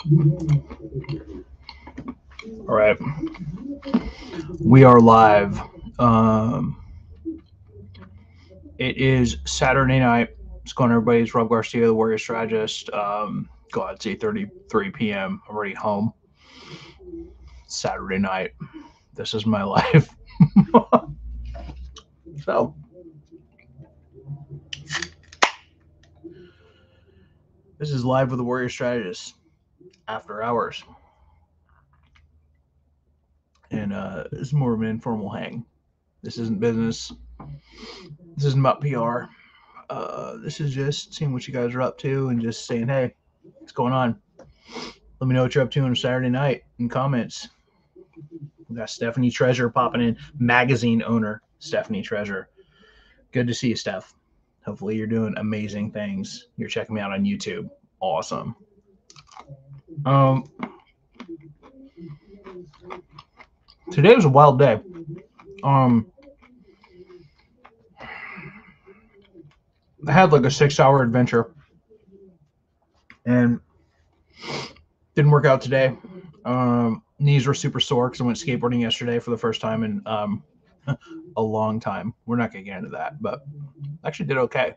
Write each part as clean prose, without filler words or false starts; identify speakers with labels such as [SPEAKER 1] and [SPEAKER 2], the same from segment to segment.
[SPEAKER 1] All right. We are live. Um, it is Saturday night. It's going everybody. It's Rob Garcia, the Warrior Strategist. God, it's 8:33 p.m. I'm already home. Saturday night. This is my life. So, this is live with the Warrior Strategist after hours. And this is more of an informal hang. This isn't business. This isn't about PR. This is just seeing what you guys are up to and just saying, hey, what's going on? Let me know what you're up to on a Saturday night in comments. We got Stephanie Treasure popping in, magazine owner Stephanie Treasure. Good to see you, Steph. Hopefully you're doing amazing things. You're checking me out on YouTube. Awesome. Um, Today was a wild day. I had like a 6-hour adventure and didn't work out today. Knees were super sore because I went skateboarding yesterday for the first time in a long time. We're not going to get into that, but I actually did okay.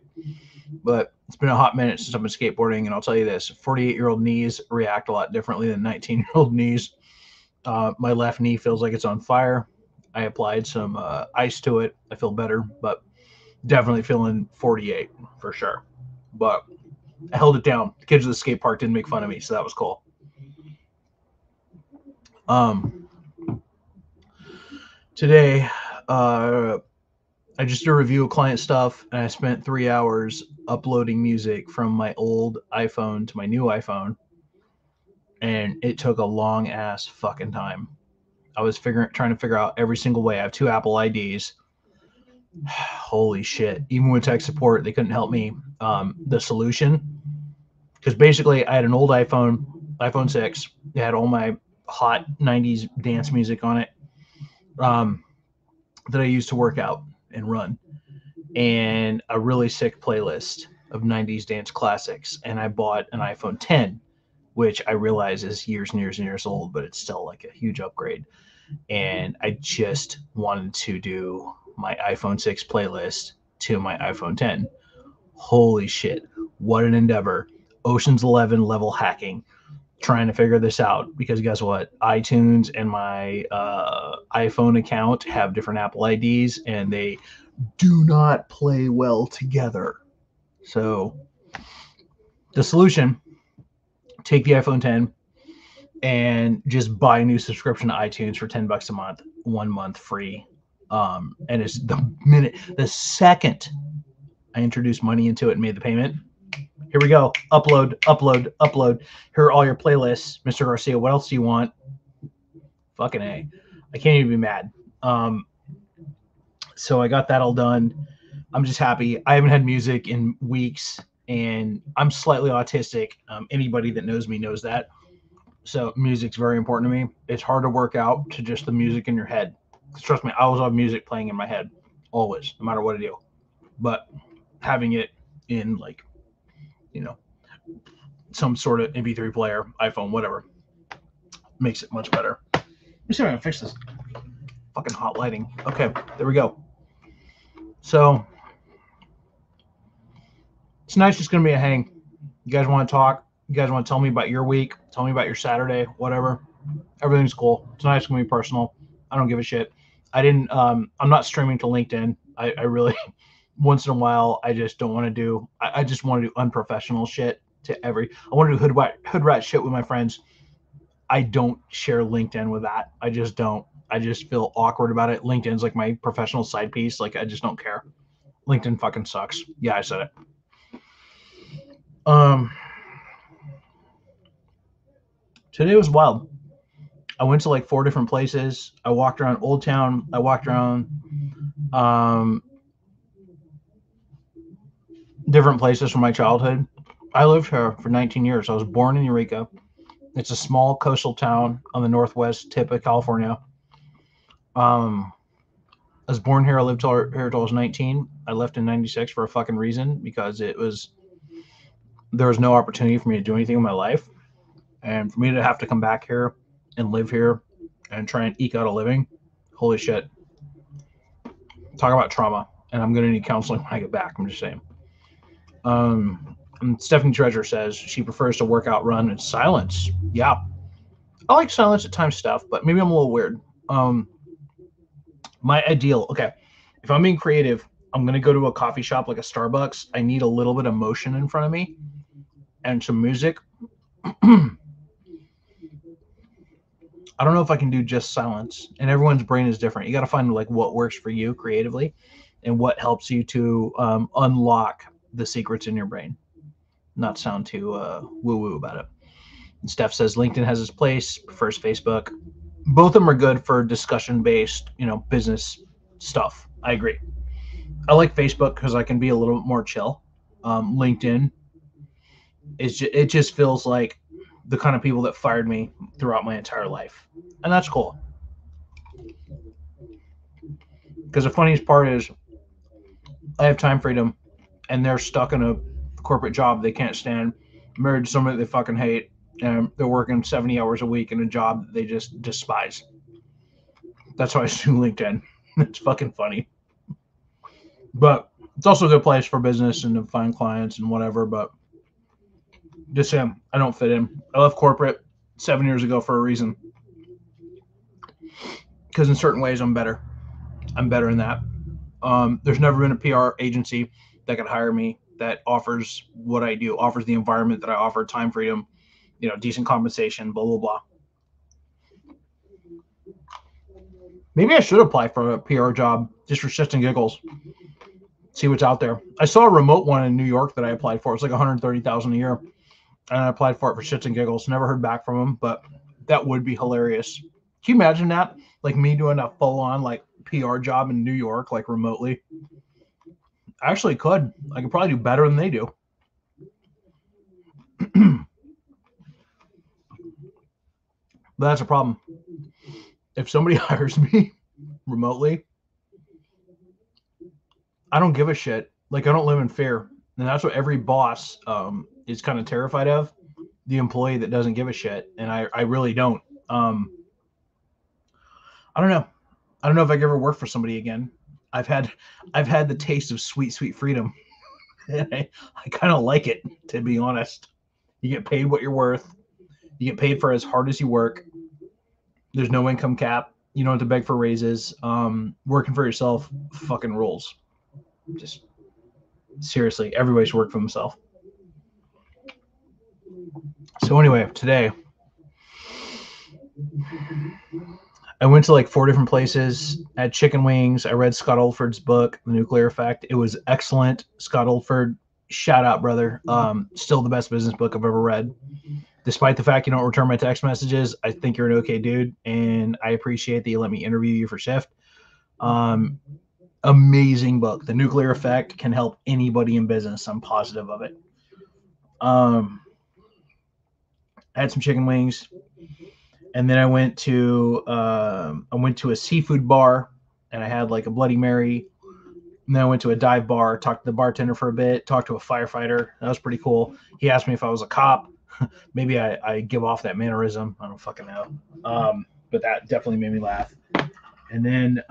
[SPEAKER 1] But it's been a hot minute since I've been skateboarding, and I'll tell you this: 48-year-old knees react a lot differently than 19-year-old knees. My left knee feels like it's on fire. I applied some ice to it. I feel better, but definitely feeling 48 for sure. But I held it down. The kids at the skate park didn't make fun of me, so that was cool. Today, I just did a review of client stuff, and I spent 3 hours uploading music from my old iPhone to my new iPhone, and it took a long ass fucking time. I was trying to figure out every single way. I have 2 Apple IDs. Holy shit! Even with tech support, they couldn't help me. The solution, because basically I had an old iPhone 6. It had all my hot '90s dance music on it that I used to work out and run, and a really sick playlist of '90s dance classics. And I bought an iPhone 10, which I realize is years and years and years old, but it's still like a huge upgrade. And I just wanted to do my iPhone 6 playlist to my iPhone 10. Holy shit, what an endeavor. Ocean's 11 level hacking, trying to figure this out, because guess what? iTunes and my iPhone account have different Apple IDs, and they do not play well together. So the solution: take the iPhone 10 and just buy a new subscription to iTunes for $10 a month, 1 month free. And it's the second I introduced money into it and made the payment. Here we go. Upload, upload, upload. Here are all your playlists, Mr. Garcia. What else do you want? Fucking A. I can't even be mad. So I got that all done. I'm just happy. I haven't had music in weeks, and I'm slightly autistic. Anybody that knows me knows that. So music's very important to me. It's hard to work out to just the music in your head. Trust me, I always have music playing in my head, always, no matter what I do. But having it in, like, some sort of MP3 player, iPhone, whatever, makes it much better. Let me see if I can fix this fucking hot lighting. Okay, there we go. So tonight's just gonna be a hang. You guys want to talk? You guys want to tell me about your week? Tell me about your Saturday, whatever. Everything's cool. Tonight's gonna be personal. I don't give a shit. I'm not streaming to LinkedIn. I really, once in a while, I just don't want to do. I just want to do unprofessional shit I want to do hood rat shit with my friends. I don't share LinkedIn with that. I just don't. I just feel awkward about it. LinkedIn's like my professional side piece. Like, I just don't care. LinkedIn fucking sucks. Yeah, I said it. Today was wild. I went to like 4 different places. I walked around Old Town. I walked around different places from my childhood. I lived here for 19 years. I was born in Eureka. It's a small coastal town on the northwest tip of California. I was born here. I lived here until I was 19. I left in 96 for a fucking reason, because there was no opportunity for me to do anything in my life. And for me to have to come back here and live here and try and eke out a living, holy shit. Talk about trauma. And I'm going to need counseling when I get back. I'm just saying. And Stephanie Treasure says she prefers to work out, run, in silence. Yeah. I like silence at times stuff, but maybe I'm a little weird. My ideal, okay, if I'm being creative, I'm going to go to a coffee shop like a Starbucks. I need a little bit of motion in front of me and some music. I don't know if I can do just silence, and everyone's brain is different. You got to find like what works for you creatively and what helps you to unlock the secrets in your brain. Not sound too woo-woo about it. And Steph says LinkedIn has its place, prefers Facebook. Both of them are good for discussion-based, business stuff. I agree. I like Facebook because I can be a little more chill. LinkedIn it just feels like the kind of people that fired me throughout my entire life, and that's cool. Because the funniest part is, I have time freedom, and they're stuck in a corporate job they can't stand, married to somebody they fucking hate, and they're working 70 hours a week in a job that they just despise. That's why I do LinkedIn. It's fucking funny. But it's also a good place for business and to find clients and whatever, but just saying, I don't fit in. I left corporate 7 years ago for a reason. Because in certain ways, I'm better. I'm better in that. There's never been a PR agency that could hire me that offers what I do, offers the environment that I offer, time freedom, decent compensation, blah, blah, blah. Maybe I should apply for a PR job just for shits and giggles. See what's out there. I saw a remote one in New York that I applied for. It's like $130,000 a year. And I applied for it for shits and giggles. Never heard back from them, but that would be hilarious. Can you imagine that? Like me doing a full-on like PR job in New York, like remotely. I actually could. I could probably do better than they do. But that's a problem. If somebody hires me remotely, I don't give a shit. Like, I don't live in fear. And that's what every boss is kind of terrified of, the employee that doesn't give a shit. And I really don't. I don't know. I don't know if I could ever work for somebody again. I've had the taste of sweet, sweet freedom. And I kind of like it, to be honest. You get paid what you're worth. You get paid for as hard as you work. There's no income cap. You don't have to beg for raises. Working for yourself fucking rules. Just seriously, everybody should work for himself. So anyway, today I went to like 4 different places. I had chicken wings. I read Scott Oldford's book, The Nuclear Effect. It was excellent. Scott Oldford, shout out, brother. Still the best business book I've ever read. Despite the fact you don't return my text messages, I think you're an okay dude, and I appreciate that you let me interview you for Shift. Amazing book. The Nuclear Effect can help anybody in business. I'm positive of it. I had some chicken wings, and then I went to a seafood bar, and I had like a Bloody Mary. And then I went to a dive bar, talked to the bartender for a bit, talked to a firefighter. That was pretty cool. He asked me if I was a cop. Maybe I give off that mannerism. I don't fucking know. But that definitely made me laugh. And then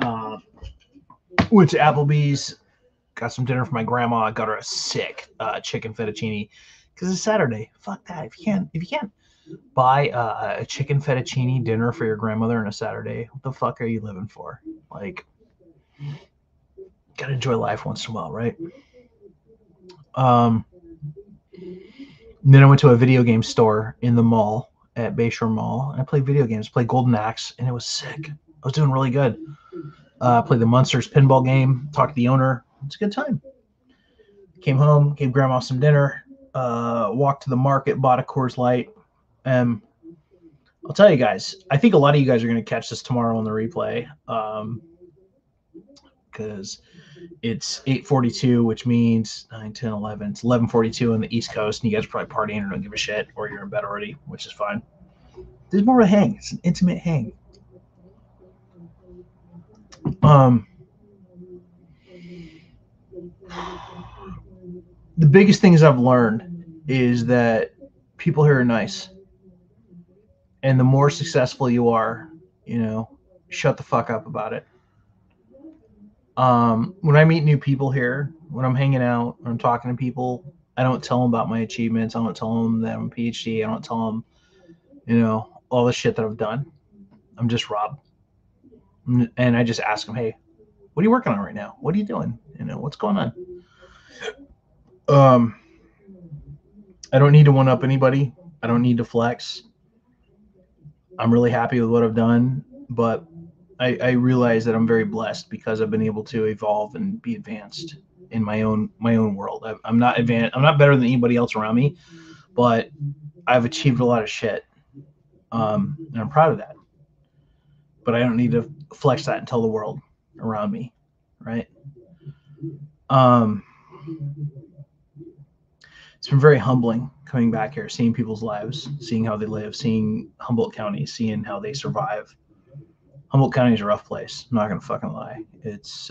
[SPEAKER 1] went to Applebee's, got some dinner for my grandma. I got her a sick chicken fettuccine because it's Saturday. Fuck that. If you can't buy a chicken fettuccine dinner for your grandmother on a Saturday, what the fuck are you living for? Like, gotta enjoy life once in a while, right? Then I went to a video game store in the mall at Bayshore Mall, and I played video games. Played Golden Axe, and it was sick. I was doing really good. Played the Munsters pinball game. Talked to the owner. It's a good time. Came home, gave Grandma some dinner. Walked to the market, bought a Coors Light. I'll tell you guys, I think a lot of you guys are going to catch this tomorrow on the replay, because it's 8:42, which means 9, 10, 11. It's 11:42 on the East Coast, and you guys are probably partying or don't give a shit, or you're in bed already, which is fine. There's more of a hang. It's an intimate hang. The biggest things I've learned is that people here are nice. And the more successful you are, shut the fuck up about it. When I meet new people here, when I'm hanging out, when I'm talking to people, I don't tell them about my achievements. I don't tell them that I'm a PhD. I don't tell them, all the shit that I've done. I'm just Rob. And I just ask them, hey, what are you working on right now? What are you doing? What's going on? Um, I don't need to one up anybody. I don't need to flex. I'm really happy with what I've done, but I realize that I'm very blessed because I've been able to evolve and be advanced in my own world. I'm not advanced. I'm not better than anybody else around me, but I've achieved a lot of shit, and I'm proud of that. But I don't need to flex that and tell the world around me, right? Um, it's been very humbling coming back here, seeing people's lives, seeing how they live, seeing Humboldt County, seeing how they survive. Humboldt County is a rough place. I'm not gonna fucking lie. It's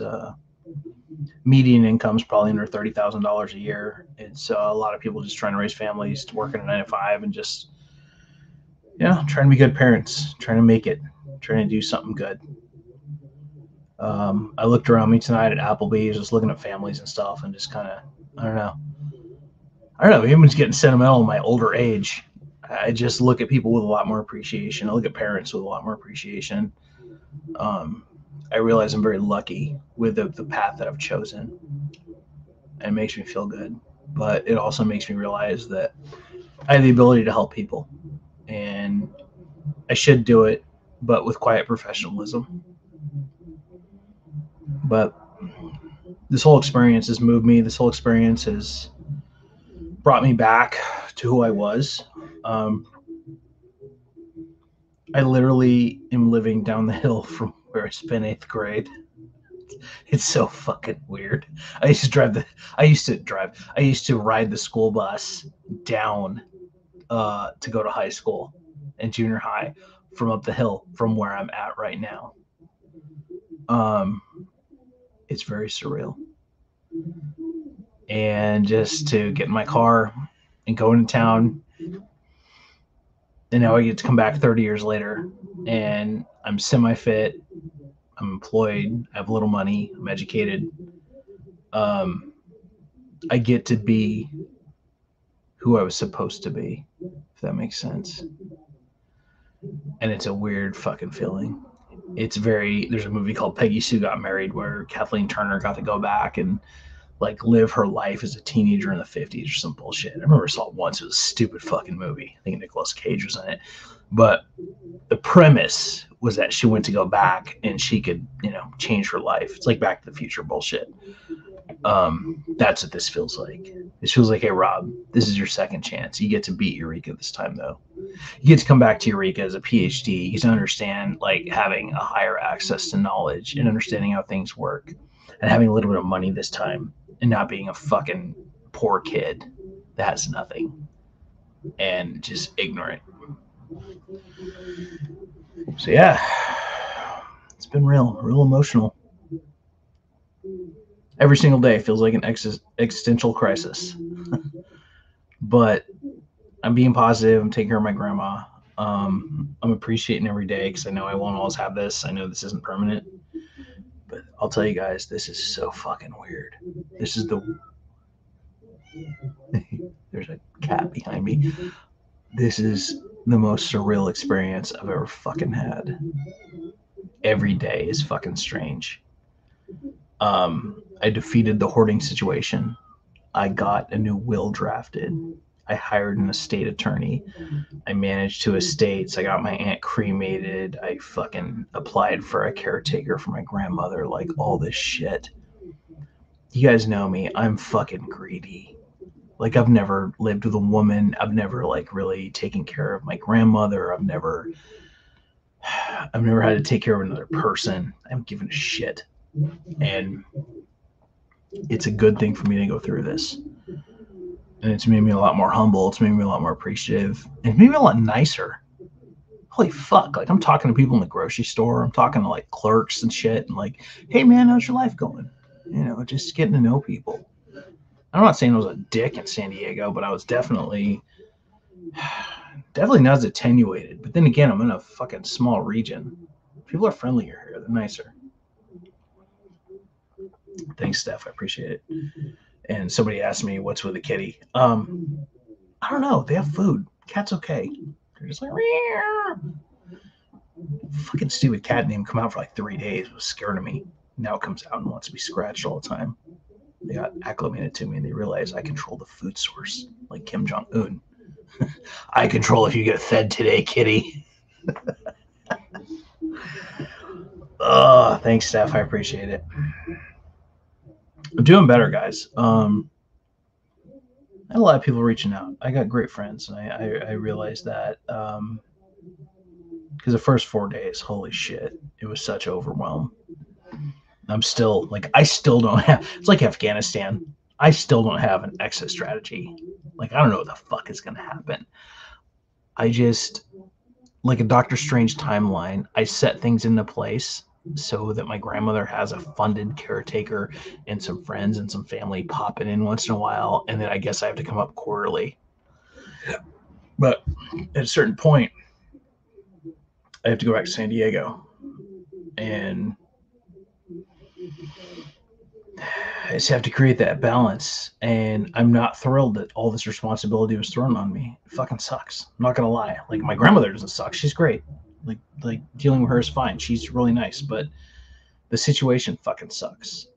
[SPEAKER 1] median income is probably under $30,000 a year. It's a lot of people just trying to raise families, working a 9 to 5, and just trying to be good parents, trying to make it, trying to do something good. I looked around me tonight at Applebee's, just looking at families and stuff, and just kind of, I don't know. Maybe I'm just getting sentimental in my older age. I just look at people with a lot more appreciation. I look at parents with a lot more appreciation. I realize I'm very lucky with the path that I've chosen. And it makes me feel good. But it also makes me realize that I have the ability to help people. And I should do it, but with quiet professionalism. But this whole experience has moved me. This whole experience has brought me back to who I was. I literally am living down the hill from where I spent 8th grade. It's so fucking weird. I used to ride the school bus down to go to high school and junior high from up the hill from where I'm at right now. It's very surreal. And just to get in my car and go into town, and now I get to come back 30 years later, and I'm semi-fit, I'm employed, I have a little money, I'm educated. I get to be who I was supposed to be, if that makes sense. And it's a weird fucking feeling. There's a movie called Peggy Sue Got Married where Kathleen Turner got to go back and like live her life as a teenager in the 50s or some bullshit. I remember I saw it once. It was a stupid fucking movie. I think Nicolas Cage was in it. But the premise was that she went to go back and she could, change her life. It's like Back to the Future bullshit. That's what this feels like. This feels like, hey, Rob, this is your second chance. You get to beat Eureka this time, though. You get to come back to Eureka as a PhD. You get to understand, like, having a higher access to knowledge and understanding how things work and having a little bit of money this time and not being a fucking poor kid that has nothing and just ignorant. So, yeah, it's been real emotional. Every single day feels like an existential crisis. But I'm being positive. I'm taking care of my grandma. I'm appreciating every day because I know I won't always have this. I know this isn't permanent. But I'll tell you guys, this is so fucking weird. This is there's a cat behind me. This is the most surreal experience I've ever fucking had. Every day is fucking strange. I defeated the hoarding situation. I got a new will drafted. I hired an estate attorney. I managed 2 estates. I got my aunt cremated. I fucking applied for a caretaker for my grandmother. Like all this shit. You guys know me. I'm fucking greedy. Like I've never lived with a woman. I've never like really taken care of my grandmother. I've never had to take care of another person. I'm giving a shit. And it's a good thing for me to go through this. And it's made me a lot more humble. It's made me a lot more appreciative. And it's made me a lot nicer. Holy fuck. Like I'm talking to people in the grocery store. I'm talking to like clerks and shit. And like, hey man, how's your life going? Just getting to know people. I'm not saying I was a dick in San Diego, but I was definitely Definitely not as attenuated. But then again, I'm in a fucking small region. People are friendlier here. They're nicer. Thanks, Steph. I appreciate it. And somebody asked me, what's with the kitty? I don't know. They have food. Cat's okay. They're just like, meow. Fucking stupid cat name come out for like 3 days. It was scared of me. Now it comes out and wants to be scratched all the time. They got acclimated to me and they realize I control the food source, like Kim Jong-un. I control if you get fed today, kitty. Thanks, Steph. I appreciate it. I'm doing better, guys. I had a lot of people reaching out. I got great friends, and I realized that because the first 4 days, holy shit, it was such overwhelm. I'm still like, I still don't have. It's like Afghanistan. I still don't have an exit strategy. Like, I don't know what the fuck is gonna happen. I just, like a Doctor Strange timeline, I set things into place so that my grandmother has a funded caretaker and some friends and some family popping in once in a while, and then I guess I have to come up quarterly. But at a certain point, I have to go back to San Diego, and I just have to create that balance. And I'm not thrilled that all this responsibility was thrown on me. It fucking sucks. I'm not gonna lie. Like, my grandmother doesn't suck. She's great. Like dealing with her is fine. She's really nice, but the situation fucking sucks.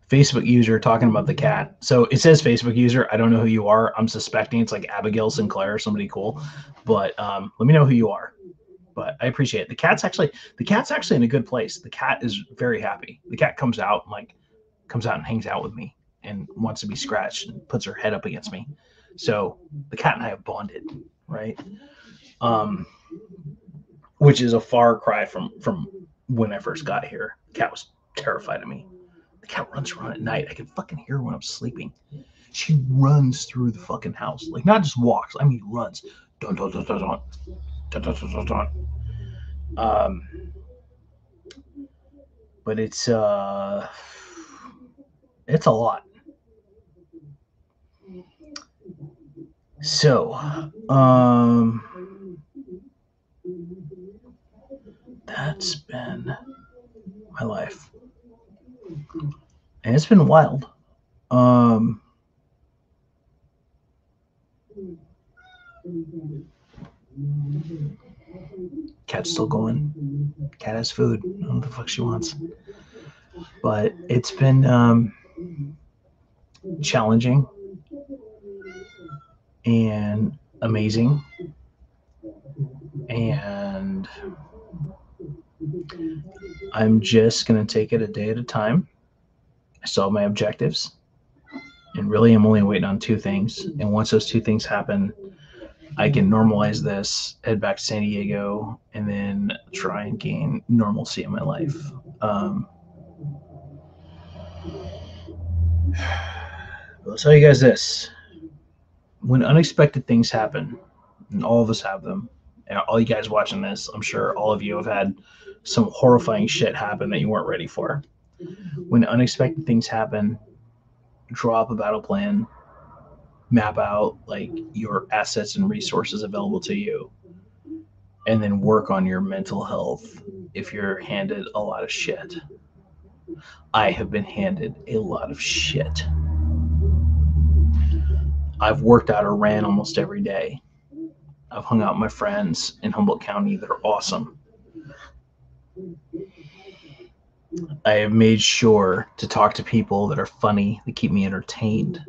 [SPEAKER 1] Facebook user talking about the cat. So it says Facebook user. I don't know who you are. I'm suspecting it's like Abigail Sinclair or somebody cool. But let me know who you are. But I appreciate it. The cat's actually in a good place. The cat is very happy. The cat comes out and hangs out with me and wants to be scratched and puts her head up against me. So the cat and I have bonded, right? Which is a far cry from when I first got here. The cat was terrified of me. The cat runs around at night. I can fucking hear her when I'm sleeping. She runs through the fucking house. Like, not just walks. I mean, runs. Dun, dun, dun, dun, dun. Dun, dun, dun, dun, dun. But it's a lot. So, that's been my life. And it's been wild. Cat's still going. Cat has food. I don't know what the fuck she wants. But it's been challenging and amazing. And I'm just going to take it a day at a time. I still have my objectives. And really, I'm only waiting on 2 things. And once those 2 things happen, I can normalize this, head back to San Diego, and then try and gain normalcy in my life. I'll tell you guys this. When unexpected things happen, and all of us have them, and all you guys watching this, I'm sure all of you have had some horrifying shit happen that you weren't ready for. When unexpected things happen, draw up a battle plan, map out like your assets and resources available to you, and then work on your mental health if you're handed a lot of shit. I have been handed a lot of shit. I've worked out or ran almost every day. I've hung out with my friends in Humboldt County that are awesome. I have made sure to talk to people that are funny, that keep me entertained.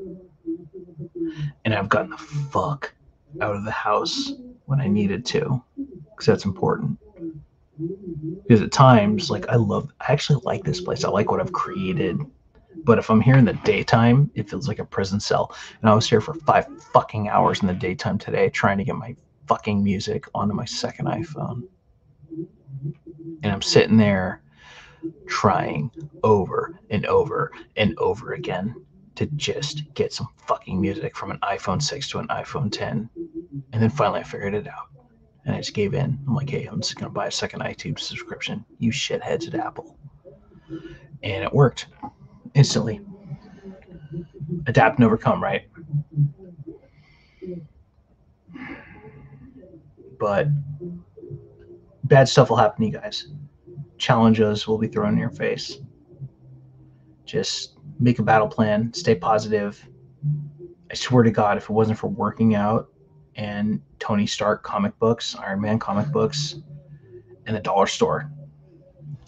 [SPEAKER 1] And I've gotten the fuck out of the house when I needed to, because that's important. Because at times, like, I actually like this place. I like what I've created. But if I'm here in the daytime, it feels like a prison cell. And I was here for 5 fucking hours in the daytime today trying to get my fucking music onto my second iPhone. And I'm sitting there trying over and over and over again to just get some fucking music from an iPhone 6 to an iPhone 10. And then finally I figured it out. And I just gave in. I'm like, hey, I'm just going to buy a second iTunes subscription. You shitheads at Apple. And it worked instantly. Adapt and overcome, right? But bad stuff will happen to you guys. Challenges will be thrown in your face. Just make a battle plan, stay positive. I swear to God, if it wasn't for working out and Tony Stark comic books, Iron Man comic books, and the dollar store,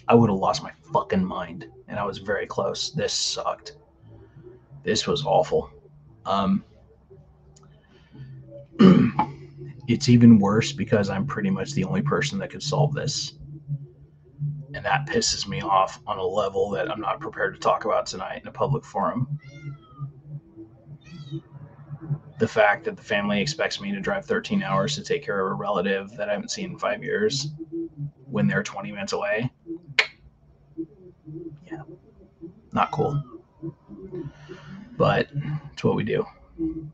[SPEAKER 1] I would have lost my fucking mind. And I was very close. This sucked. This was awful. Um, it's even worse because I'm pretty much the only person that could solve this. And that pisses me off on a level that I'm not prepared to talk about tonight in a public forum. The fact that the family expects me to drive 13 hours to take care of a relative that I haven't seen in 5 years when they're 20 minutes away. Yeah, not cool. But it's what we do. And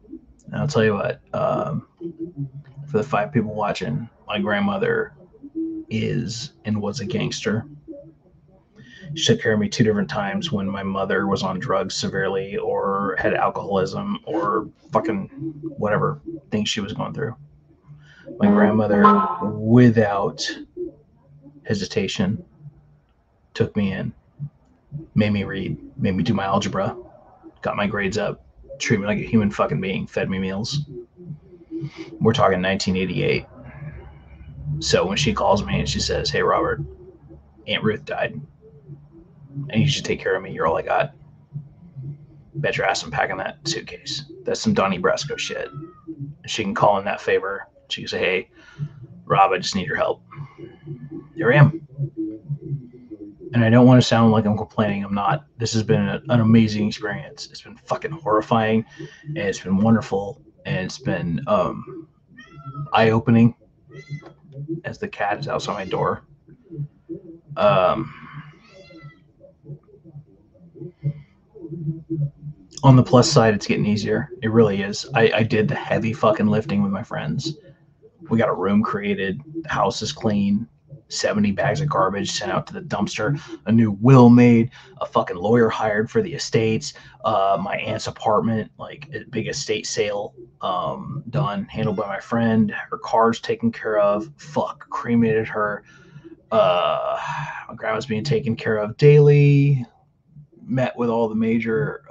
[SPEAKER 1] I'll tell you what, for the 5 people watching, my grandmother is and was a gangster. She took care of me 2 different times when my mother was on drugs severely or had alcoholism or fucking whatever thing she was going through. My grandmother, without hesitation, took me in, made me read, made me do my algebra, got my grades up, treated me like a human fucking being, fed me meals. We're talking 1988. So when she calls me and she says, "Hey, Robert, Aunt Ruth died, and you should take care of me. You're all I got. Bet your ass I'm packing that suitcase." That's some Donnie Brasco shit. She can call in that favor. She can say, "Hey, Rob, I just need your help." Here I am. And I don't want to sound like I'm complaining. I'm not. This has been an amazing experience. It's been fucking horrifying, and it's been wonderful, and it's been eye-opening as the cat is outside my door. On the plus side, it's getting easier. It really is. I did the heavy fucking lifting with my friends. We got a room created. The house is clean. 70 bags of garbage sent out to the dumpster. A new will made. A fucking lawyer hired for the estates. My aunt's apartment, like a big estate sale, done, handled by my friend. Her car's taken care of. Fuck, cremated her. My grandma's being taken care of daily. Met with all the major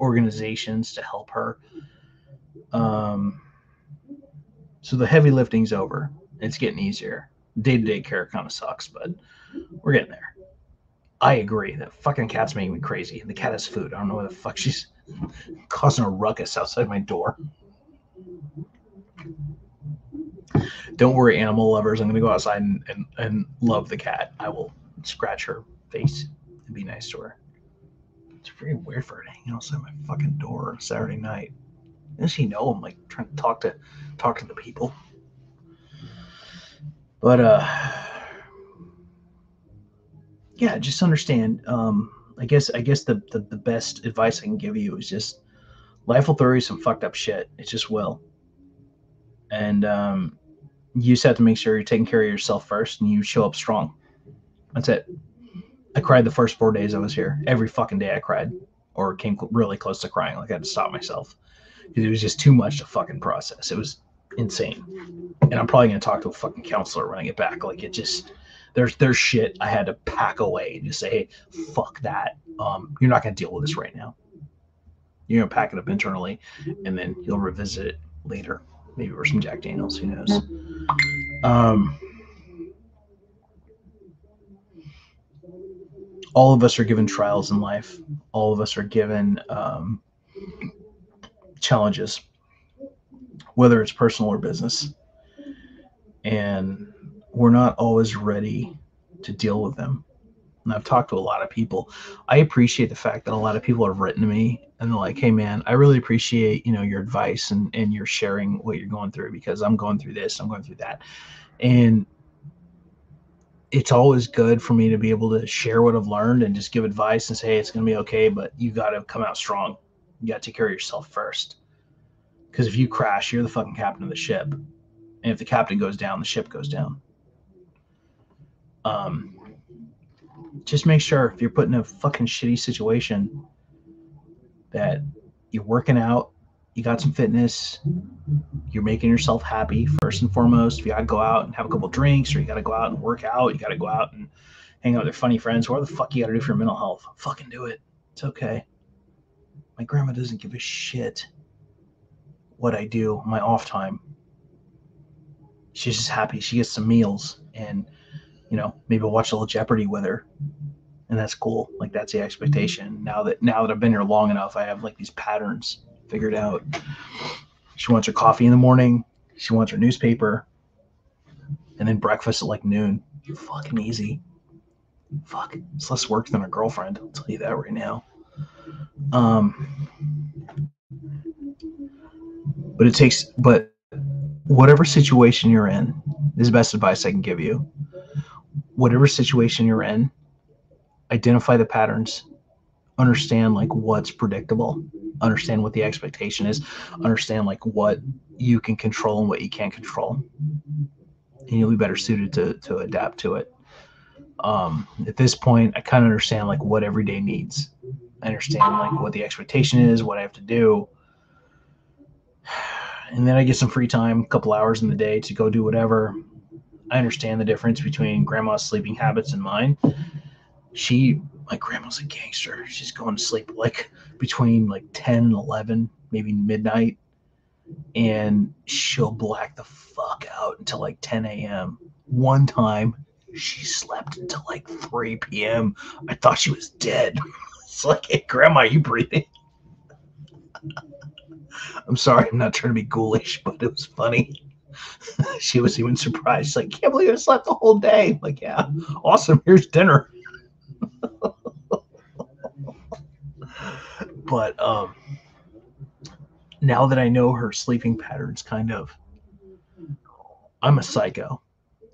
[SPEAKER 1] organizations to help her. So the heavy lifting's over. It's getting easier. Day-to-day care kind of sucks, but we're getting there. I agree. That fucking cat's making me crazy. The cat has food. I don't know where the fuck she's causing a ruckus outside my door. Don't worry, animal lovers. I'm going to go outside and love the cat. I will scratch her face and be nice to her. It's very weird for her to hang outside my fucking door on Saturday night. Does she know I'm like trying to talk to the people? But yeah, just understand. I guess the best advice I can give you is just life will throw you some fucked up shit. It just will. And you just have to make sure you're taking care of yourself first and you show up strong. That's it. I cried the first 4 days I was here. Every fucking day I cried or came really close to crying. Like I had to stop myself because it was just too much to fucking process. It was insane. And I'm probably going to talk to a fucking counselor when I get back. Like it just, there's shit I had to pack away and just say, hey, fuck that. You're not going to deal with this right now. You're going to pack it up internally and then you'll revisit it later. Maybe with some Jack Daniels, who knows? All of us are given trials in life. All of us are given challenges, whether it's personal or business. And we're not always ready to deal with them. And I've talked to a lot of people. I appreciate the fact that a lot of people have written to me and they're like, hey man, I really appreciate, your advice and your sharing what you're going through because I'm going through this, I'm going through that. And it's always good for me to be able to share what I've learned and just give advice and say, hey, it's going to be okay, but you got to come out strong. You got to take care of yourself first. Because if you crash, you're the fucking captain of the ship. And if the captain goes down, the ship goes down. Just make sure if you're put in a fucking shitty situation that you're working out, you got some fitness, you're making yourself happy first and foremost. If you got to go out and have a couple drinks, or you got to go out and work out, you got to go out and hang out with your funny friends, whatever the fuck you got to do for your mental health, fucking do it. It's okay. My grandma doesn't give a shit what I do on my off time. She's just happy she gets some meals, and maybe I'll watch a little Jeopardy with her, and that's cool. Like, that's the expectation. Now that I've been here long enough, I have like these patterns figured out. She wants her coffee in the morning, she wants her newspaper, and then breakfast at like noon. Fucking easy. Fuck, it's less work than a girlfriend, I'll tell you that right now. But whatever situation you're in, this is the best advice I can give you. Whatever situation you're in, identify the patterns, understand like what's predictable, understand what the expectation is, understand like what you can control and what you can't control, and you'll be better suited to adapt to it. At this point, I kind of understand like what every day needs. I understand like what the expectation is, what I have to do, and then I get some free time, a couple hours in the day to go do whatever. I understand the difference between grandma's sleeping habits and mine. My grandma's a gangster. She's going to sleep like between like 10 and 11, maybe midnight, and she'll black the fuck out until like 10 a.m. One time, she slept until like 3 p.m. I thought she was dead. It's like, hey, Grandma, you breathing? I'm sorry, I'm not trying to be ghoulish, but it was funny. She was even surprised. She's like, can't believe I slept the whole day. I'm like, yeah, awesome. Here's dinner. But now that I know her sleeping patterns, kind of, I'm a psycho,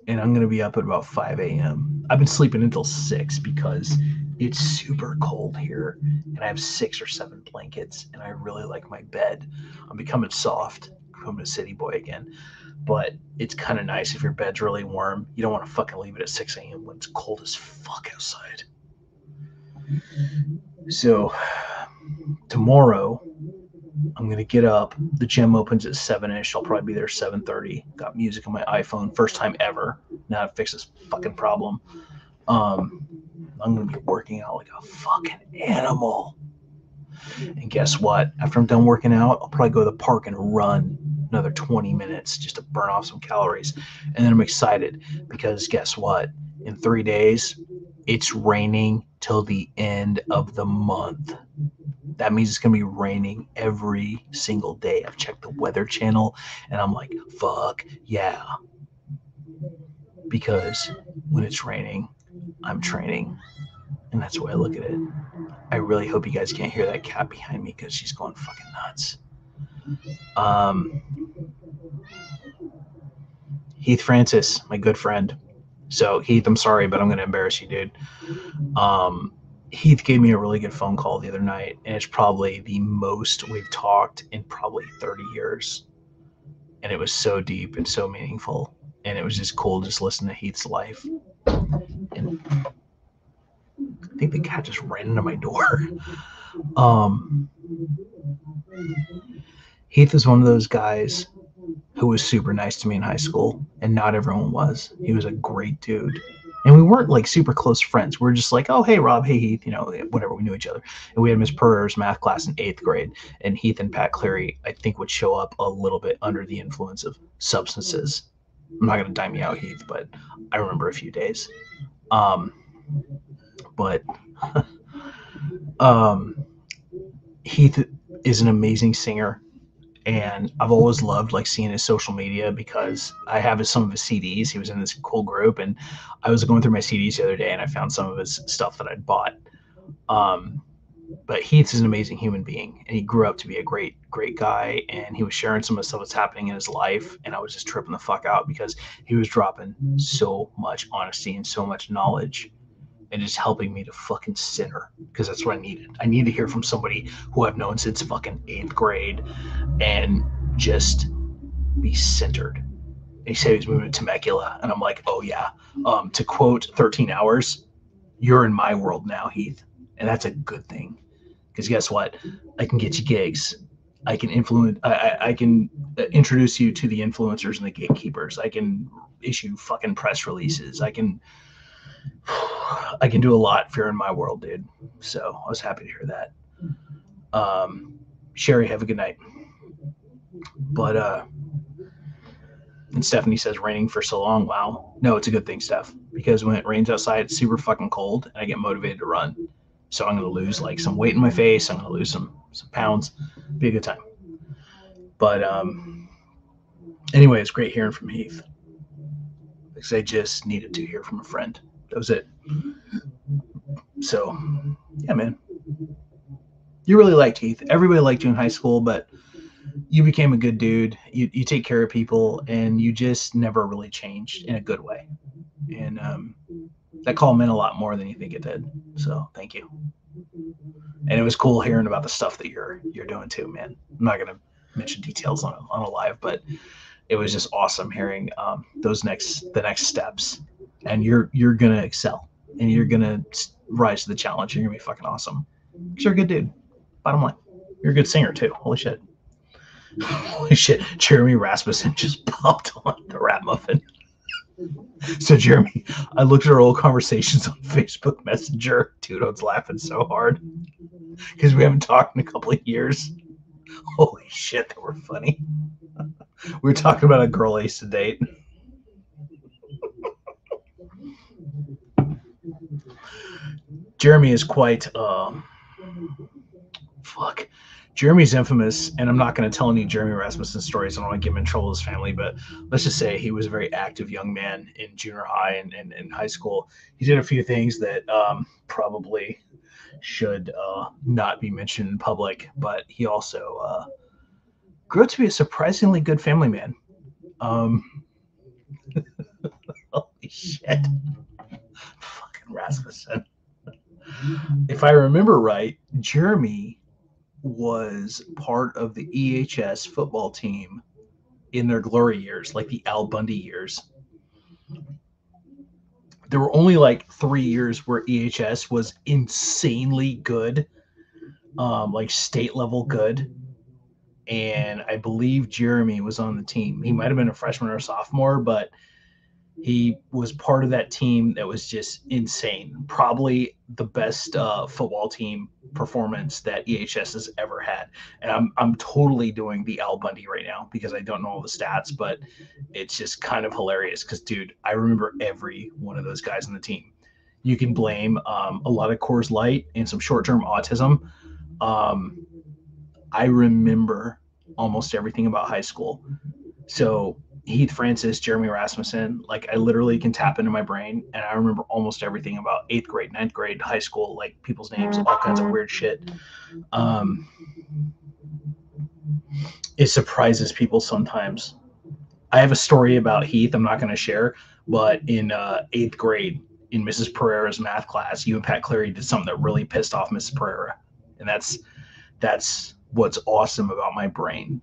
[SPEAKER 1] and I'm going to be up at about 5 a.m. I've been sleeping until 6 because it's super cold here, and I have 6 or 7 blankets, and I really like my bed. I'm becoming soft, becoming a city boy again. But it's kind of nice if your bed's really warm. You don't want to fucking leave it at 6 a.m. when it's cold as fuck outside. So tomorrow, I'm going to get up. The gym opens at 7-ish. I'll probably be there 7:30. Got music on my iPhone. First time ever. Now to fix this fucking problem. I'm going to be working out like a fucking animal. And guess what? After I'm done working out, I'll probably go to the park and run another 20 minutes just to burn off some calories. And then I'm excited because guess what? In 3 days, it's raining till the end of the month. That means it's going to be raining every single day. I've checked the Weather Channel, and I'm like, fuck yeah. Because when it's raining, I'm training. And that's the way I look at it. I really hope you guys can't hear that cat behind me because she's going fucking nuts. Heath Francis, my good friend. So, Heath, I'm sorry, but I'm going to embarrass you, dude. Heath gave me a really good phone call the other night, and it's probably the most we've talked in probably 30 years. And it was so deep and so meaningful. And it was just cool to just listen to Heath's life. And I think the cat just ran into my door. Heath is one of those guys who was super nice to me in high school, and not everyone was. He was a great dude. And we weren't like super close friends. We were just like, oh, hey, Rob, hey, Heath, whatever. We knew each other. And we had Miss Purr's math class in 8th grade. And Heath and Pat Cleary, I think, would show up a little bit under the influence of substances. I'm not going to dime you out, Heath, but I remember a few days. Heath is an amazing singer. And I've always loved like seeing his social media because I have some of his CDs. He was in this cool group, and I was going through my CDs the other day, and I found some of his stuff that I'd bought. But Heath is an amazing human being, and he grew up to be a great, great guy. And he was sharing some of the stuff that's happening in his life, and I was just tripping the fuck out because he was dropping so much honesty and so much knowledge, and just helping me to fucking center because that's what I needed. I need to hear from somebody who I've known since fucking 8th grade and just be centered. And he said he was moving to Temecula, and I'm like, oh yeah. To quote 13 Hours, you're in my world now, Heath. And that's a good thing because guess what? I can get you gigs. I can influence. I can introduce you to the influencers and the gatekeepers. I can issue fucking press releases. I can do a lot if you're in my world, dude. So I was happy to hear that. Sherry, have a good night. But and Stephanie says raining for so long. Wow. No, it's a good thing, Steph, because when it rains outside, it's super fucking cold, and I get motivated to run. So I'm gonna lose like some weight in my face. I'm gonna lose some pounds. Be a good time. But anyway, it's great hearing from Heath. Because I just needed to hear from a friend. That was it. So, yeah, man. You really liked Heath. Everybody liked you in high school, but you became a good dude. You take care of people, and you just never really changed in a good way. And that call meant a lot more than you think it did. So, thank you. And it was cool hearing about the stuff that you're doing too, man. I'm not gonna mention details on a live, but it was just awesome hearing the next steps. And you're gonna excel, and you're gonna rise to the challenge. You're gonna be fucking awesome. Because you're a good dude. Bottom line, you're a good singer too. Holy shit. Holy shit. Jeremy Rasmussen just popped on the Rat Muffin. So Jeremy, I looked at our old conversations on Facebook Messenger. Dude, I was laughing so hard because we haven't talked in a couple of years. Holy shit, they were funny. We were talking about a girl I used to date. Jeremy is quite fuck. Jeremy's infamous, and I'm not going to tell any Jeremy Rasmussen stories. I don't want to get him in trouble with his family, but let's just say he was a very active young man in junior high and high school. He did a few things that probably should not be mentioned in public, but he also grew up to be a surprisingly good family man. Holy shit. Fucking Rasmussen. If I remember right, Jeremy was part of the EHS football team in their glory years, like the Al Bundy years. There were only like 3 years where EHS was insanely good, like state level good. And I believe Jeremy was on the team. He might have been a freshman or a sophomore, but he was part of that team that was just insane. Probably the best football team performance that EHS has ever had. And I'm totally doing the Al Bundy right now because I don't know all the stats, but it's just kind of hilarious because, dude, I remember every one of those guys on the team. You can blame a lot of Coors Light and some short-term autism. I remember almost everything about high school. So Heath Francis, Jeremy Rasmussen, like I literally can tap into my brain and I remember almost everything about 8th grade, 9th grade, high school, like people's names, all kinds of weird shit. It surprises people sometimes. I have a story about Heath I'm not going to share, but in 8th grade in Mrs. Pereira's math class, you and Pat Cleary did something that really pissed off Mrs. Pereira. And that's what's awesome about my brain.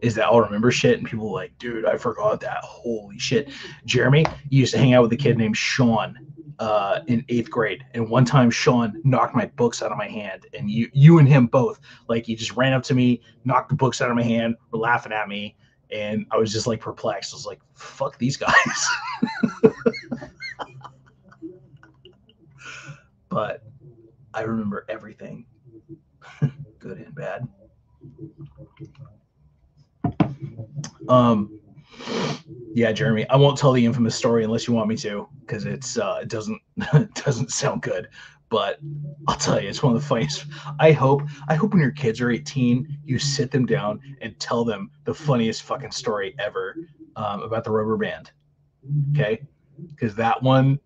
[SPEAKER 1] Is that I'll remember shit and people are like, dude, I forgot that. Holy shit. Jeremy used to hang out with a kid named Sean in 8th grade. And one time Sean knocked my books out of my hand. And you and him both, like he just ran up to me, knocked the books out of my hand, were laughing at me. And I was just like perplexed. I was like, fuck these guys. But I remember everything. Good and bad. Yeah, Jeremy, I won't tell the infamous story unless you want me to, because it doesn't sound good. But I'll tell you, it's one of the funniest. I hope when your kids are 18, you sit them down and tell them the funniest fucking story ever about the rubber band. Okay, because that one,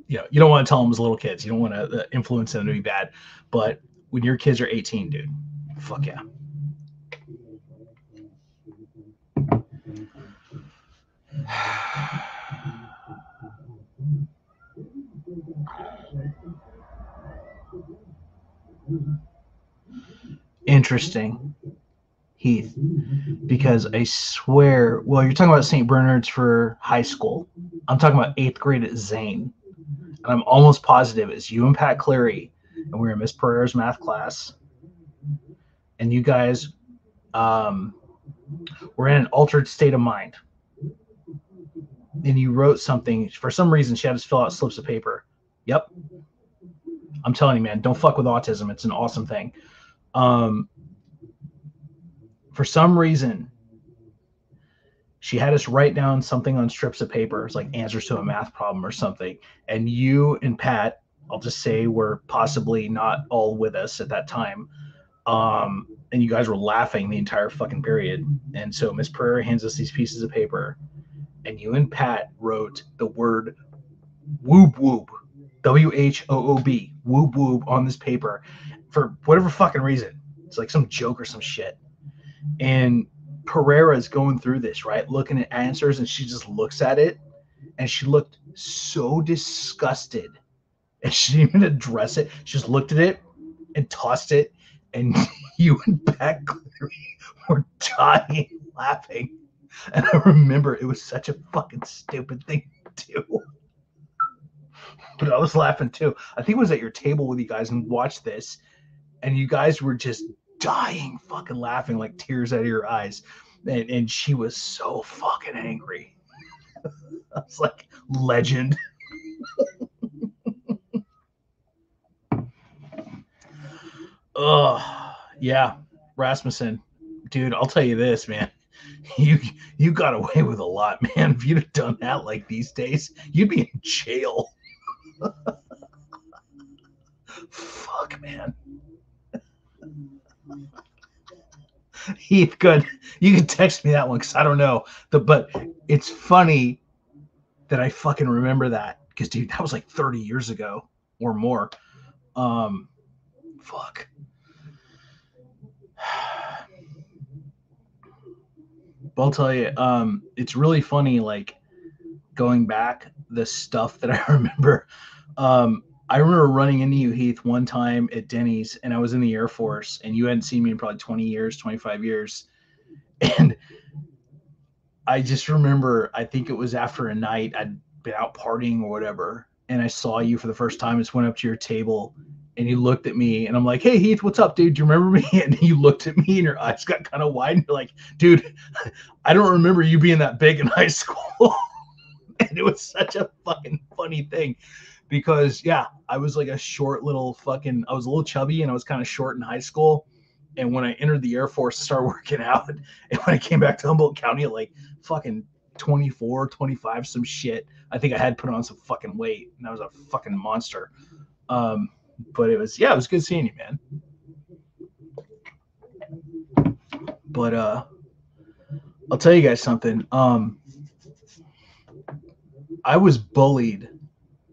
[SPEAKER 1] you don't want to tell them as little kids. You don't want to influence them to be bad. But when your kids are 18, dude, fuck yeah. Interesting, Heath, because I swear, well, you're talking about St. Bernard's for high school. I'm talking about 8th grade at Zane. And I'm almost positive it's you and Pat Cleary, and we were in Miss Pereira's math class. And you guys were in an altered state of mind. And you wrote something. For some reason, she had us fill out slips of paper. Yep. I'm telling you, man, don't fuck with autism. It's an awesome thing. For some reason, she had us write down something on strips of paper. It's like answers to a math problem or something. And you and Pat, I'll just say, were possibly not all with us at that time. And you guys were laughing the entire fucking period. And so Miss Pereira hands us these pieces of paper, and you and Pat wrote the word whoop whoop, WHOOB, whoop whoop on this paper for whatever fucking reason. It's like some joke or some shit. And Pereira is going through this, right? Looking at answers, and she just looks at it, and she looked so disgusted. And she didn't even address it. She just looked at it and tossed it, and you and Pat were dying laughing. And I remember it was such a fucking stupid thing to do. But I was laughing too. I think it was at your table with you guys and watched this, and you guys were just dying fucking laughing, like tears out of your eyes. And she was so fucking angry. I was like, legend. Oh, yeah. Rasmussen, dude, I'll tell you this, man. You got away with a lot, man. If you'd have done that like these days, you'd be in jail. Fuck, man. Heath, good. You can text me that one because I don't know. But it's funny that I fucking remember that because, dude, that was like 30 years ago or more. Fuck. But I'll tell you, it's really funny, like, going back, the stuff that I remember. I remember running into you, Heath, one time at Denny's, and I was in the Air Force, and you hadn't seen me in probably 20 years, 25 years. And I just remember, I think it was after a night, I'd been out partying or whatever, and I saw you for the first time. Just went up to your table, and you looked at me, and I'm like, hey, Heath, what's up, dude? Do you remember me? And you looked at me, and your eyes got kind of wide, and you're like, dude, I don't remember you being that big in high school. And it was such a fucking funny thing. Because, yeah, I was like a short little fucking, I was a little chubby and I was kind of short in high school. And when I entered the Air Force, I started working out. And when I came back to Humboldt County at like fucking 24, 25, some shit, I think I had put on some fucking weight. And I was a fucking monster. But it was good seeing you, man. But I'll tell you guys something. I was bullied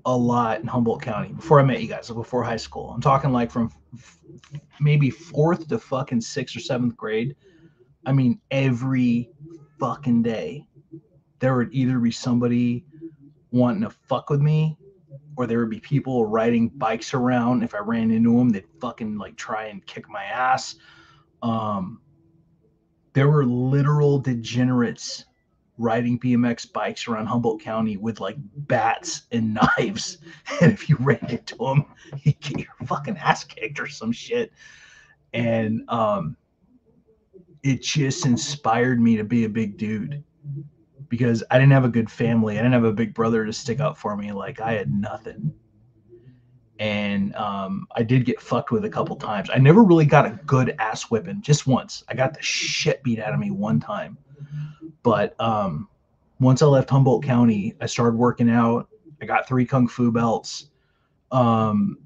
[SPEAKER 1] a lot in Humboldt County before I met you guys, before high school. I'm talking like from maybe 4th to fucking 6th or 7th grade. I mean, every fucking day there would either be somebody wanting to fuck with me, or there would be people riding bikes around. If I ran into them, they'd fucking like try and kick my ass. There were literal degenerates riding BMX bikes around Humboldt County with like bats and knives. And if you ran into them, you get your fucking ass kicked or some shit. And it just inspired me to be a big dude, because I didn't have a good family. I didn't have a big brother to stick up for me. Like, I had nothing. And I did get fucked with a couple times. I never really got a good ass whipping, just once. I got the shit beat out of me one time. But once I left Humboldt County, I started working out. I got 3 Kung Fu belts. And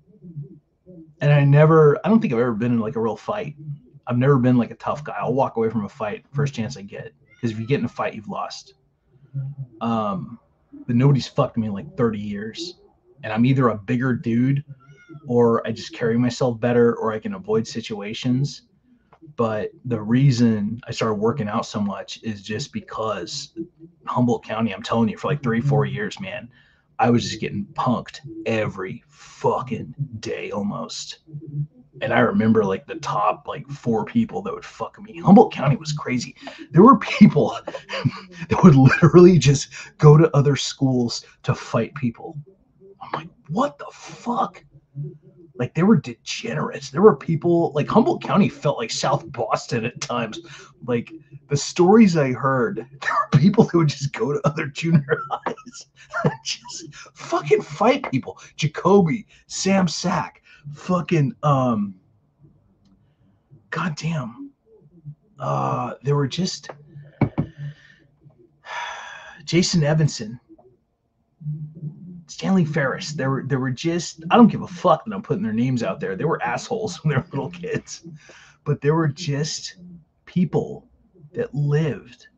[SPEAKER 1] I don't think I've ever been in like a real fight. I've never been like a tough guy. I'll walk away from a fight first chance I get. Because if you get in a fight, you've lost. But nobody's fucked me in like 30 years. And I'm either a bigger dude, or I just carry myself better, or I can avoid situations. But the reason I started working out so much is just because Humboldt County, I'm telling you, for like 3-4 years, man, I was just getting punked every fucking day almost. And I remember like the top like 4 people that would fuck me. Humboldt County was crazy. There were people that would literally just go to other schools to fight people. I'm like, what the fuck? Like, they were degenerates. There were people, like, Humboldt County felt like South Boston at times. Like, the stories I heard, there were people who would just go to other junior highs and just fucking fight people. Jacoby, Sam Sack, fucking, goddamn. There were just Jason Evanson, Stanley Ferris. There were just, I don't give a fuck that I'm putting their names out there. They were assholes when they were little kids. But there were just people that lived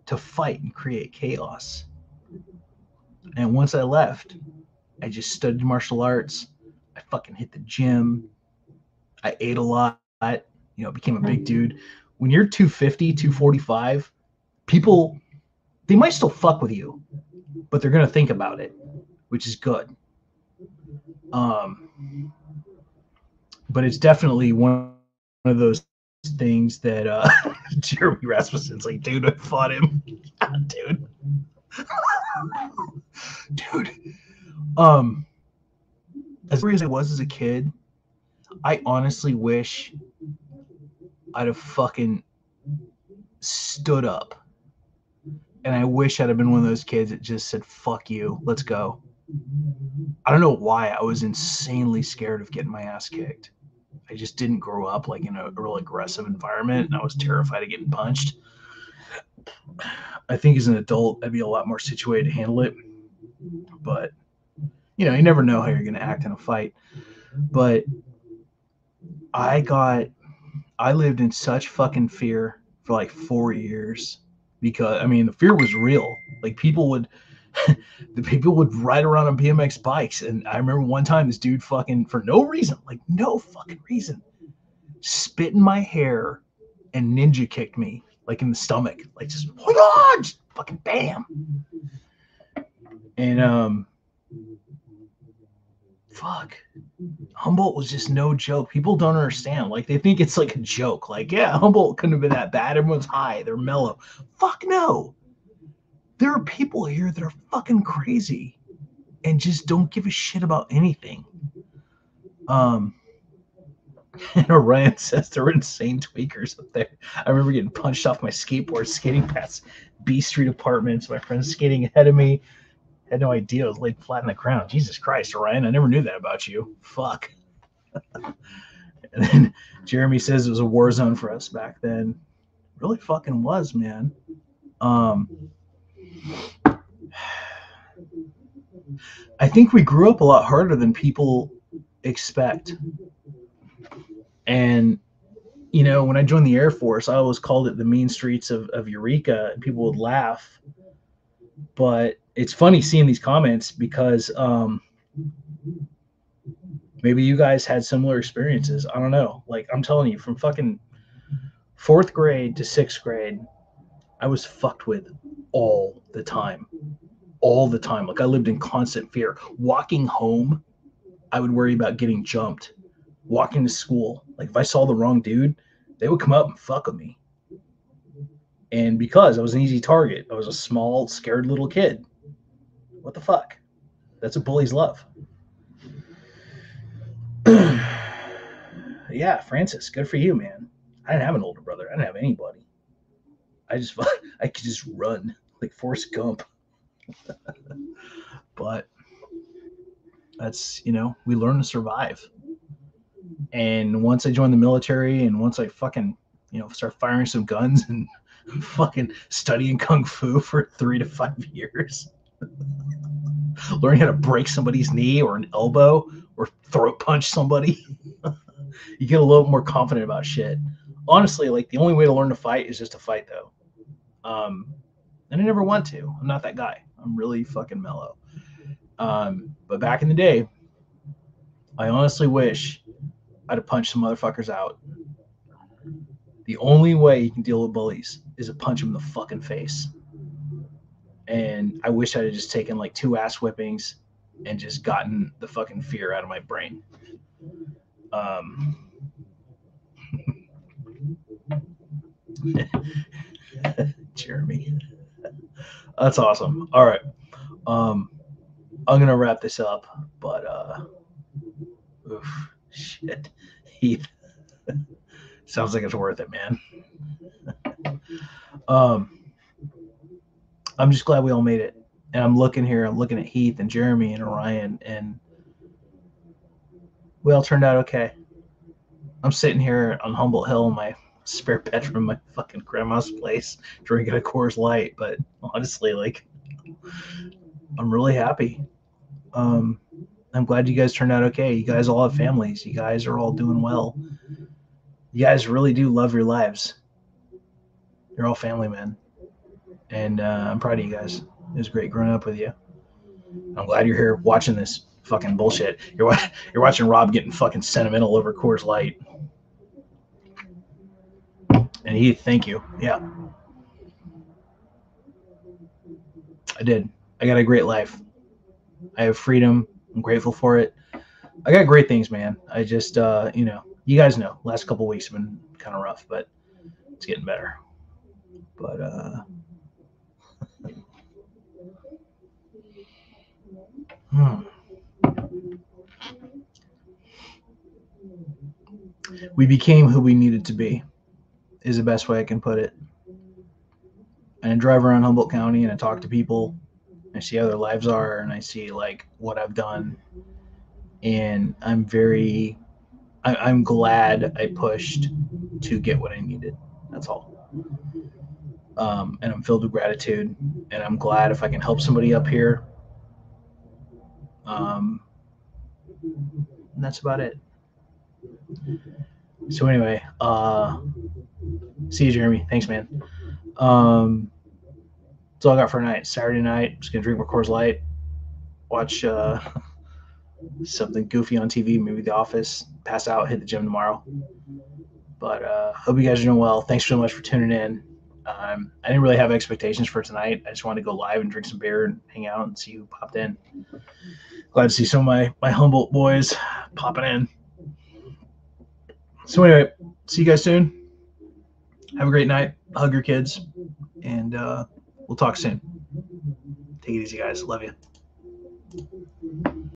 [SPEAKER 1] to fight and create chaos. And once I left, I just studied martial arts. I fucking hit the gym. I ate a lot, became a big dude. When you're 250, 245, people, they might still fuck with you, but they're going to think about it, which is good. But it's definitely one of those things that Jeremy Rasmussen's like, dude, I fought him. Dude. Dude. As free as I was as a kid, I honestly wish I'd have fucking stood up. And I wish I'd have been one of those kids that just said, fuck you, let's go. I don't know why I was insanely scared of getting my ass kicked. I just didn't grow up like in a real aggressive environment, and I was terrified of getting punched. I think as an adult, I'd be a lot more situated to handle it. But, you never know how you're going to act in a fight. But I lived in such fucking fear for like 4 years because, the fear was real. Like, the people would ride around on BMX bikes. And I remember one time this dude fucking, for no reason, like no fucking reason, spit in my hair and ninja kicked me, like in the stomach, like just, hold on, just fucking bam. And, fuck. Humboldt was just no joke. People don't understand. Like, they think it's like a joke. Like, yeah, Humboldt couldn't have been that bad. Everyone's high. They're mellow. Fuck no. There are people here that are fucking crazy and just don't give a shit about anything. Ryan says there were insane tweakers up there. I remember getting punched off my skateboard skating past B Street apartments. My friends skating ahead of me. Had no idea I was laid flat on the ground. Jesus Christ, Ryan, I never knew that about you. Fuck. And then Jeremy says it was a war zone for us back then. It really fucking was, man. I think we grew up a lot harder than people expect. And, when I joined the Air Force, I always called it the mean streets of Eureka, and people would laugh. But it's funny seeing these comments because maybe you guys had similar experiences. I don't know. Like, I'm telling you, from fucking 4th grade to 6th grade, I was fucked with all the time. All the time. Like, I lived in constant fear. Walking home, I would worry about getting jumped. Walking to school, like, if I saw the wrong dude, they would come up and fuck with me. And because I was an easy target, I was a small, scared little kid. What the fuck? That's what bullies love. Yeah, Francis, good for you, man. I didn't have an older brother. I didn't have anybody. I could just run like Forrest Gump. But that's, we learn to survive. And once I joined the military and once I fucking, start firing some guns and fucking studying Kung Fu for 3 to 5 years, learning how to break somebody's knee or an elbow or throat punch somebody, you get a little more confident about shit. Honestly, like, the only way to learn to fight is just to fight, though. And I never want to. I'm not that guy. I'm really fucking mellow. But back in the day, I honestly wish I'd have punched some motherfuckers out. The only way you can deal with bullies is to punch them in the fucking face. And I wish I'd have just taken like 2 ass whippings and just gotten the fucking fear out of my brain. Jeremy. That's awesome. All right. I'm going to wrap this up, but Oof, shit. Heath. Sounds like it's worth it, man. Um, I'm just glad we all made it. And I'm looking here, I'm looking at Heath and Jeremy and Orion, and we all turned out okay. I'm sitting here on Humboldt Hill in my spare bedroom, in my fucking grandma's place, drinking a Coors Light. But honestly, like, I'm really happy. Um, I'm glad you guys turned out okay. You guys all have families. You guys are all doing well. You guys really do love your lives. You're all family men, and I'm proud of you guys. It was great growing up with you. I'm glad you're here watching this fucking bullshit. You're watching Rob getting fucking sentimental over Coors Light. And Heath, thank you. Yeah, I did. I got a great life. I have freedom. I'm grateful for it. I got great things, man. I just, you guys know, last couple weeks have been kind of rough, but it's getting better. But we became who we needed to be, is the best way I can put it. And I drive around Humboldt County and I talk to people. I see how their lives are, and I see like what I've done, and I'm glad I pushed to get what I needed. That's all. And I'm filled with gratitude, and I'm glad if I can help somebody up here. And that's about it. So anyway, see you, Jeremy. Thanks, man. That's all I got for tonight. Saturday night, just gonna drink my Coors Light, watch something goofy on TV, maybe The Office, pass out, hit the gym tomorrow. But hope you guys are doing well. Thanks so much for tuning in. I didn't really have expectations for tonight. I just wanted to go live and drink some beer and hang out and see who popped in. Glad to see some of my Humboldt boys popping in. So anyway, see you guys soon. Have a great night. Hug your kids, and we'll talk soon. Take it easy, guys. Love you.